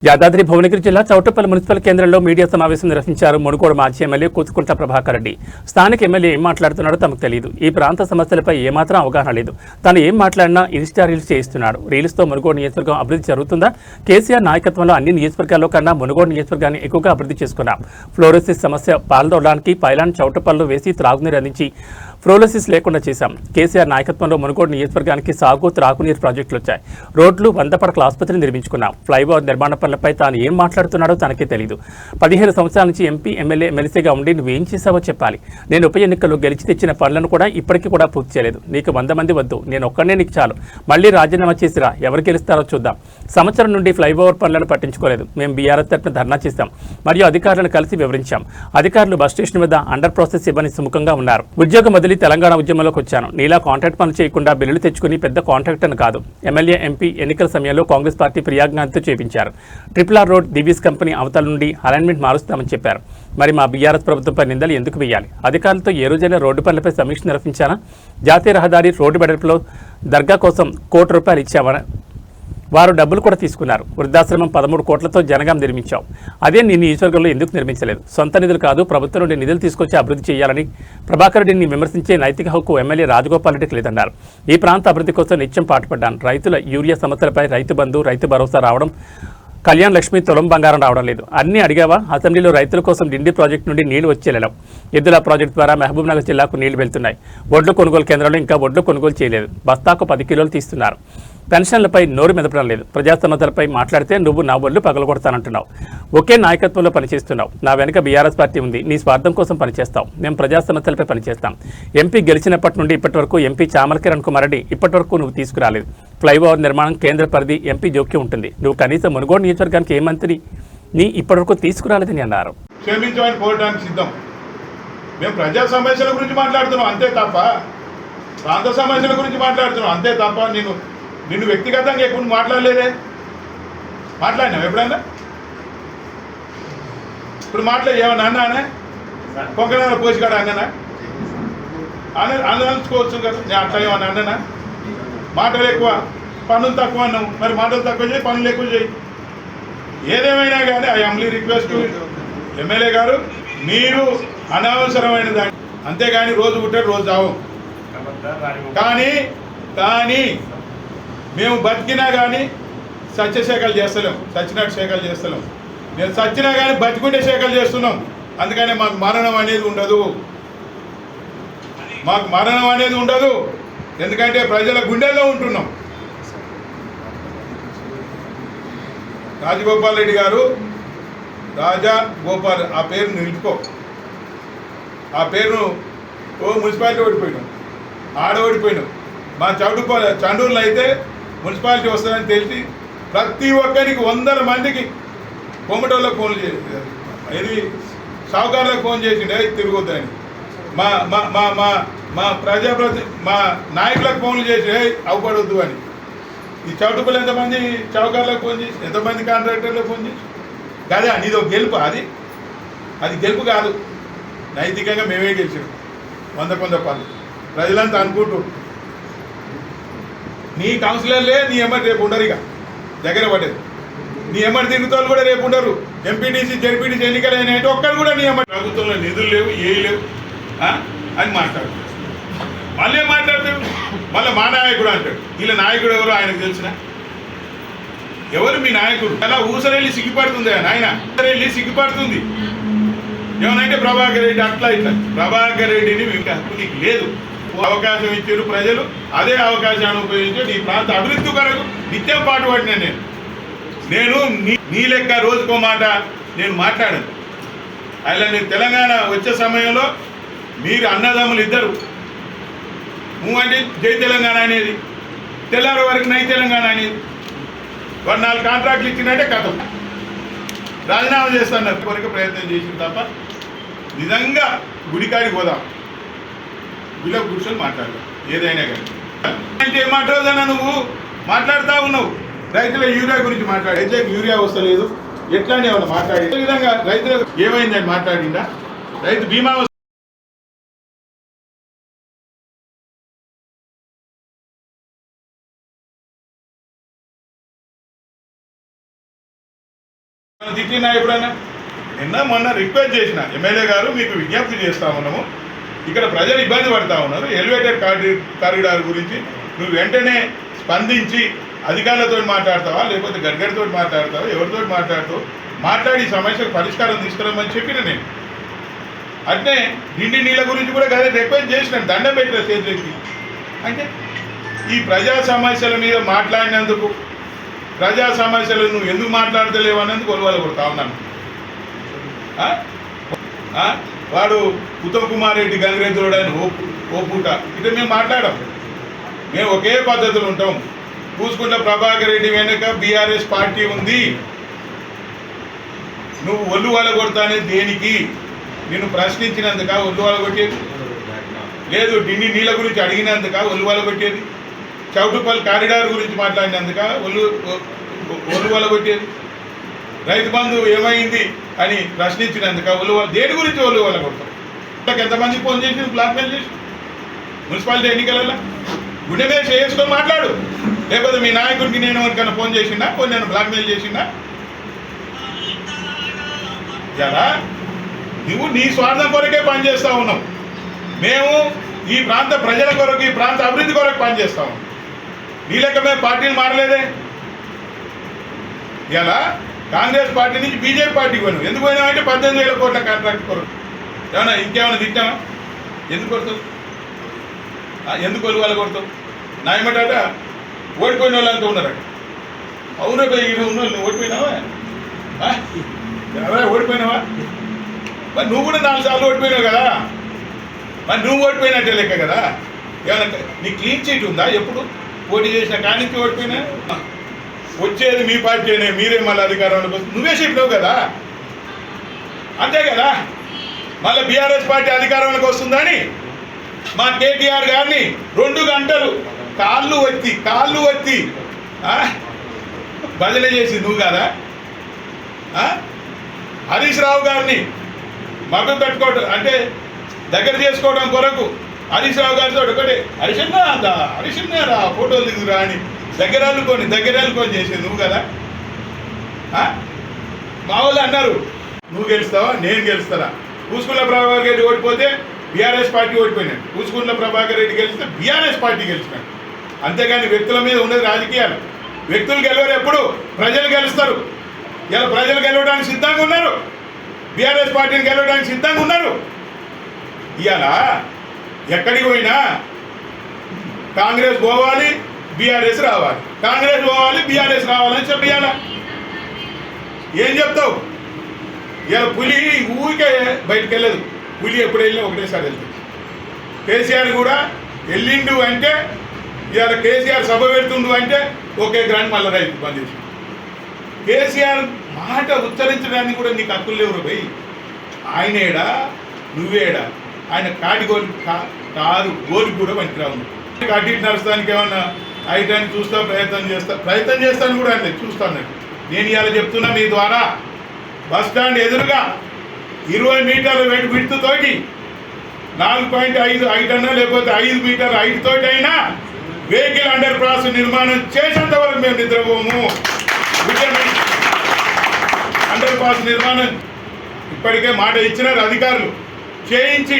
యాదాద్రి భువనగిరి జిల్లా చౌటుప్పల్ మున్సిపల్ కేంద్రంలో మీడియా సమావేశం నిర్వహించారు మునుగోడు మాజీ ఎమ్మెల్యే కూచుకుంట్ల ప్రభాకర్ రెడ్డి. స్థానిక ఎమ్మెల్యే ఏం మాట్లాడుతున్నాడో తమకు తెలియదు. ఈ ప్రాంత సమస్యలపై ఏమాత్రం అవగాహన లేదు. తాను ఏం మాట్లాడినా ఇన్స్టా రీల్స్ చేయిస్తున్నాడు. రీల్స్తో మునుగోడు నియోజకవర్గం అభివృద్ధి జరుగుతుందా? కేసీఆర్ నాయకత్వంలో అన్ని నియోజకవర్గాల్లో కన్నా మునుగోడు నియోజకవర్గాన్ని ఎక్కువగా అభివృద్ధి చేసుకున్నాం. ఫ్లోరోసిస్ సమస్య పాల్దొనడానికి పైలాన్ చౌటుప్పల్లో వేసి త్రాగునీరు అందించి ఫ్లోరోసిస్ లేకుండా చేశాం. కేసీఆర్ నాయకత్వంలో మునుగోడు నియోజకవర్గానికి సాగు త్రాగునీరు ప్రాజెక్టులు వచ్చాయి. రోడ్లు 100 పడకల ఆసుపత్రిని నిర్మించుకున్నాం. ఫ్లైఓవర్ నిర్మాణ పనులపై తాను ఏం మాట్లాడుతున్నాడో తనకే తెలియదు. 15 సంవత్సరాల నుంచి ఎంపీ ఎమ్మెల్యే ఎమ్మెల్సీగా ఉండి నువ్వేం చేశావో చెప్పాలి. నేను ఉప ఎన్నికల్లో గెలిచి తెచ్చిన పనులను కూడా ఇప్పటికీ కూడా పూర్తి చేయలేదు. నీకు 100 మంది వద్దు, నేను ఒక్కడే నీకు చాలు. మళ్ళీ రాజీనామా చేసిరా, ఎవరు గెలుస్తారో చూద్దాం. సంవత్సరం నుండి ఫ్లైఓవర్ పనులను పట్టించుకోలేదు. మేము బీఆర్ఎస్ తరఫున ధర్నా చేశాం మరియు అధికారులను కలిసి వివరించాం. అధికారులు బస్ స్టేషన్ వద్ద అండర్ ప్రాసెస్ ఇవ్వని సుముఖంగా ఉన్నారు. ఉద్యోగం వదిలి తెలంగాణ ఉద్యమంలోకి వచ్చాను. నీలా కాంట్రాక్ట్ పనులు చేయకుండా బిల్లులు తెచ్చుకుని పెద్ద కాంట్రాక్టర్ను కాదు. ఎమ్మెల్యే ఎంపీ ఎన్నికల సమయంలో కాంగ్రెస్ పార్టీ ప్రియాజ్ఞాన్తో చేపించారు. RRR రోడ్ దివీస్ కంపెనీ అవతల నుండి అలైన్మెంట్ మారుస్తామని చెప్పారు. మరి మా బీఆర్ఎస్ ప్రభుత్వంపై నిందలు ఎందుకు వేయాలి? అధికారులతో ఏ రోజైనా రోడ్డు పనులపై సమీక్ష నిర్వహించానా? జాతీయ రహదారి రోడ్డు వెడల్పులో దర్గా కోసం ₹1 కోటి ఇచ్చామని వారు డబ్బులు కూడా తీసుకున్నారు. వృద్ధాశ్రమం 13 కోట్లతో జనగాం నిర్మించావు. అదే నీ నియోజకవర్గంలో ఎందుకు నిర్మించలేదు? సొంత నిధులు కాదు, ప్రభుత్వం నుండి నిధులు తీసుకొచ్చి అభివృద్ధి చేయాలని ప్రభాకర్ రెడ్డిని విమర్శించే నైతిక హక్కు ఎమ్మెల్యే రాజగోపాల్ రెడ్డికి లేదన్నారు. ఈ ప్రాంత అభివృద్ధి కోసం నిత్యం పాటుపడ్డాను. రైతుల యూరియా సమస్యలపై రైతు బంధు, రైతు భరోసా రావడం, కళ్యాణ్ లక్ష్మి తులం బంగారం రావడం లేదు. అన్నీ అడిగావా? అసెంబ్లీలో రైతుల కోసం డిండి ప్రాజెక్టు నుండి నీళ్లు వచ్చేలేవు. ఎద్దుల ప్రాజెక్టు ద్వారా మహబూబ్నగర్ జిల్లాకు నీళ్లు వెళ్తున్నాయి. వడ్లు కొనుగోలు కేంద్రంలో ఇంకా వడ్లు కొనుగోలు చేయలేదు. బస్తాకు 10 కిలోలు తీస్తున్నారు. పెన్షన్లపై నోరు మెదపడం లేదు. ప్రజా సమస్యలపై మాట్లాడితే నువ్వు నా ఒళ్ళు పగలగొడతానంటున్నావు. ఒకే నాయకత్వంలో పనిచేస్తున్నావు. నా వెనుక బీఆర్ఎస్ పార్టీ ఉంది. నీ స్వార్థం కోసం పనిచేస్తావు. మేము ప్రజా సమస్యలపై పనిచేస్తాం. ఎంపీ గెలిచినప్పటి నుండి ఇప్పటి వరకు ఎంపీ చామల కిరణ్ కుమార్ రెడ్డి ఇప్పటి వరకు నువ్వు తీసుకురాలేదు. ఫ్లైఓవర్ నిర్మాణం కేంద్ర పరిధి, ఎంపీ జోక్యం ఉంటుంది. నువ్వు కనీసం మునుగోడు నియోజకవర్గానికి ఏ మంత్రి నీ ఇప్పటివరకు తీసుకురాలేదని అన్నారు. క్షమించమని కోరడానికి సిద్ధం. మేము ప్రజా సమస్యల గురించి మాట్లాడుతున్నాం అంతే తప్ప, ప్రాంత సమస్యల గురించి మాట్లాడుతున్నాం అంతే తప్ప నిన్ను వ్యక్తిగతంగా ఎక్కువ మాట్లాడలేదే. మాట్లాడినావు ఎప్పుడన్నా? ఇప్పుడు ఏమన్నా అన్నానే? కొంకనాల పోసిగాడు అన్నానా? అనుకోవచ్చు కదా. నేను అట్లా ఏమన్నా అన్నానా? మాటలు ఎక్కువ, పనులు తక్కువ అన్నావు. మరి మాటలు తక్కువ చేయి, పనులు ఎక్కువ చేయి. ఏదేమైనా కానీ ఐ హంబ్లీ రిక్వెస్ట్ ఎమ్మెల్యే గారు, మీరు అనవసరమైన దాన్ని, అంతేగాని రోజు పుట్టాడు రోజు చావు. కానీ మేము బతికినా కానీ సత్యశేఖలు చేస్తలేం, సచ్చినట్టు శేఖలు చేస్తలేం. మేము సచ్చినా కానీ బతికుంటే శేఖలు చేస్తున్నాం. అందుకని మాకు మరణం అనేది ఉండదు. మాకు మరణం అనేది ఉండదు. ఎందుకంటే ప్రజల గుండెల్లో ఉంటున్నాం. రాజగోపాల్ రెడ్డి గారు, రాజా గోపాల్, ఆ పేరు నిలుపుకో. ఆ పేరును మున్సిపాలిటీ ఓడిపోయినాం, ఆడ ఓడిపోయినాం. మా చండూరులో అయితే మున్సిపాలిటీ వస్తుందని తెలిసి ప్రతి ఒక్కరికి 100 మందికి కొమ్మటోళ్ళకి ఫోన్లు చేసి, ఇది సావుకారులకు ఫోన్ చేసిండే తిరగొద్దని. మా మా మా మా మా మా నాయకులకు ఫోన్లు చేసి అవపడొద్దు అని. ఈ చౌటుపల్లి ఎంతమంది చౌకారులకు ఫోన్ చేసి, ఎంతమంది కాంట్రాక్టర్లకు ఫోన్ చేసి. కదా నీది ఒక గెలుపు. అది గెలుపు కాదు. నైతికంగా మేమే గెలిచాం 100 పనులు. ప్రజలంతా అనుకుంటూ నీ కౌన్సిలర్లే నీ ఎమ్మటి రేపు ఉండరు. ఇక దగ్గర పడ్డది. నీ ఎమ్మటి తిరుగుతాళ్ళు కూడా రేపు ఉండరు. ఎంపీటీసీ జెడ్పీటీసీ ఎన్నికలు అయినాయంటే ఒక్కరు కూడా నీ ఎమ్మటి ప్రభుత్వంలో నిధులు లేవు, లేవు అని మాట్లాడు. మళ్ళీ మాట్లాడతాడు. మళ్ళీ మా నాయకుడు అంటాడు. వీళ్ళ నాయకుడు ఎవరు ఆయనకు తెలిసిన? ఎవరు మీ నాయకుడు? అలా ఊసరెళ్ళి సిగ్గుపడుతుంది ఆయన. ఊసరెళ్ళి సిగ్గుపడుతుంది. ఏమనంటే ప్రభాకర్ రెడ్డి అట్లా ఇట్లా. ప్రభాకర్ రెడ్డిని మీకు హక్కు నీకు లేదు. అవకాశం ఇచ్చారు ప్రజలు. అదే అవకాశాన్ని ఉపయోగించి నీ ప్రాంత అభివృద్ధి కొరకు నిత్యం పాటుపడినా నేను నీ లెక్క రోజుకో మాట నేను మాట్లాడాను. అలా నేను తెలంగాణ వచ్చే సమయంలో మీరు అన్నదమ్ములు ఇద్దరు అంటే జై తెలంగాణ అనేది, తెల్లారి వరకు నై తెలంగాణ అనేది. 4 కాంట్రాక్ట్లు ఇచ్చినట్టే కథం. రాజీనామా చేస్తున్నారు కొరకు ప్రయత్నం చేసింది తప్ప నిజంగా గుడికాడికి పోదాం, వీళ్ళకి కూర్చొని మాట్లాడదాం ఏదైనా కానీ. అంటే ఏం మాట్లాడదన్నా నువ్వు మాట్లాడుతూ ఉన్నావు. రైతుల యూరియా గురించి మాట్లాడు. రైతులకు యూరియా వస్తలేదు ఎట్లా అని ఏమన్నా మాట్లాడి విధంగా రైతులకు ఏమైందని మాట్లాడిందా? రైతు బీమా తిట్టినా ఎప్పుడైనా? నిన్న మొన్న రిక్వెస్ట్ చేసిన ఎమ్మెల్యే గారు మీకు విజ్ఞప్తి చేస్తా ఉన్నాము, ఇక్కడ ప్రజలు ఇబ్బంది పడతా ఉన్నారు, ఎలివేటెడ్ కారిడార్ గురించి నువ్వు వెంటనే స్పందించి అధికారులతో మాట్లాడతావా, లేకపోతే గడ్కరీతో మాట్లాడతావా, ఎవరితో మాట్లాడతావు, మాట్లాడి సమస్యకు పరిష్కారం తీసుకురామని చెప్పిన నేను. అంటే నిండి నీళ్ళ గురించి కూడా కదా రిక్వెస్ట్ చేసినాను, దండం పెట్టిన చేతులకి. అంటే ఈ ప్రజా సమస్యల మీద మాట్లాడినందుకు, ప్రజా సమస్యలు నువ్వు ఎందుకు మాట్లాడతలేవు అన్నందుకు కొలువాలు కొడతా ఉన్నాను. వాడు ఉత్తమ్ కుమార్ రెడ్డి గంగిరెద్దుడు అని ఓపూట ఇట్లా మేము మాట్లాడాం. మేము ఒకే పద్ధతులు ఉంటాం. పూసుకుంట ప్రభాకర్ రెడ్డి వెనుక బీఆర్ఎస్ పార్టీ ఉంది. నువ్వు ఒళ్ళు వాళ్ళ కొడతానే దేనికి? నిన్ను ప్రశ్నించినందుక ఒళ్ళు వాళ్ళ కొట్టేది లేదు, ఢిల్లీ నీళ్ళ గురించి అడిగినందుక ఒళ్ళు వాళ్ళ కొట్టేది, చౌటుపల్లి కారిడార్ గురించి మాట్లాడినందుక ఒళ్ళు వాళ్ళ కొట్టేది, రైతు బంధు ఏమైంది అని ప్రశ్నించినందుక ఒళ్ళు వాళ్ళ దేని గురించి ఒళ్ళు వాళ్ళ కొడతాం? ఎంతమంది ఫోన్ చేసి బ్లాక్మెయిల్ చేసి మున్సిపాలిటీ ఎన్నికలలో గుండె మీద చేసుకొని మాట్లాడు. లేకపోతే మీ నాయకుడికి నేను ఎవరికైనా ఫోన్ చేసినా, కొన్ని నేను బ్లాక్మెయిల్ చేసినా, ఎలా నువ్వు నీ స్వార్థం కొరకే పనిచేస్తూ ఉన్నావు. మేము ఈ ప్రాంత ప్రజల కొరకు, ఈ ప్రాంత అభివృద్ధి కొరకు పనిచేస్తా ఉన్నాం. నీ లెక్క మేము పార్టీలు మారలేదే. ఇలా కాంగ్రెస్ పార్టీ నుంచి బీజేపీ పార్టీకి పోయినావు. ఎందుకు పోయినావంటే 18,000 కోట్ల కాంట్రాక్ట్ కొరకు. ఏమన్నా ఇంకేమైనా తిట్టామా? ఎందుకు కొడతావు? ఎందుకు వాళ్ళు కొడతావు? నా ఏమంటాట ఓడిపోయిన వాళ్ళంతా ఉన్నారట. అవునా ఈడు ఉన్న వాళ్ళు ఓడిపోయినావా? ఓడిపోయినావా? మరి నువ్వు కూడా 4 సార్లు ఓడిపోయినావు కదా. మరి నువ్వు ఓడిపోయినట్టే లెక్క కదా. ఏమన్నా నీ క్లీన్ చీట్ ఉందా? ఎప్పుడు పోటీ చేసిన కానికి ఓడిపోయినా? వచ్చేది మీ పార్టీనే, మీరే మళ్ళీ అధికారంలోకి వస్తుంది. నువ్వే చెప్పినావు కదా, అంతే కదా. మళ్ళీ బీఆర్ఎస్ పార్టీ అధికారంలోకి వస్తుందని మా కేటీఆర్ గారిని 2 గంటలు కాళ్ళు ఒత్తి భజన చేసి నువ్వు కదా. హరీష్ రావు గారిని మభ్య పెట్టుకోవడం అంటే దగ్గర చేసుకోవడం కొరకు హరీష్ రావు గారితో ఒకటే హరిశన్న రా ఫోటోలు దిగురా అని దగ్గరాలుకొని చేసేది నువ్వు కదా. మా వాళ్ళు అన్నారు నువ్వు గెలుస్తావా నేను గెలుస్తారా? పూసుకుంట్ల ప్రభాకర్ రెడ్డి ఓడిపోతే బీఆర్ఎస్ పార్టీ ఓడిపోయినాడు, పూసుకుంట్ల ప్రభాకర్ రెడ్డి గెలిస్తే బీఆర్ఎస్ పార్టీ గెలిచినాడు. అంతేగాని వ్యక్తుల మీద ఉన్నది రాజకీయాలు. వ్యక్తులు గెలవరు, ఎప్పుడు ప్రజలు గెలుస్తారు. ఇలా ప్రజలు గెలవడానికి సిద్ధంగా ఉన్నారు, బీఆర్ఎస్ పార్టీని గెలవడానికి సిద్ధంగా ఉన్నారు. ఇవాళ ఎక్కడికి పోయినా కాంగ్రెస్ పోవాలి, బీఆర్ఎస్ రావాలి, కాంగ్రెస్ పోవాలి, బీఆర్ఎస్ రావాలని చెప్పి ఇవాళ ఏం చెప్తావు? ఇవాళ పులి ఊరికే బయటకు వెళ్ళదు. పులి ఎప్పుడు వెళ్ళినా ఒకటేసారి వెళ్తుంది. కేసీఆర్ కూడా వెళ్ళిండు అంటే ఇవాళ కేసీఆర్ సభ పెడుతుండు అంటే ఒకే గ్రాండ్ మళ్ళీ రైతు బంద్ చేసి కేసీఆర్ మాట ఉచ్చరించడానికి కూడా నీకు హక్కులు లేవు భయ్. ఆయనేడా నువ్వేడా? ఆయన కారు గోలి కూడా పనికిరావు. అటు నడుస్తానికి ఏమన్నా ఆయటానికి చూస్తా ప్రయత్నం చేస్తాను కూడా అంటే చూస్తాను. నేను ఇవాళ చెప్తున్నా మీ ద్వారా బస్టాండ్ ఎదురుగా 20 మీటర్ల విడ్త్ 4.5 హైట్ అన్నా లేకపోతే 5 మీటర్ల హైట్ తోటి అయినా వెహికల్ అండర్ పాస్ నిర్మాణం చేసేంత వరకు మేము నిద్రపోము. అండర్ పాస్ నిర్మాణం ఇప్పటికే మాట ఇచ్చినారు అధికారులు, చేయించి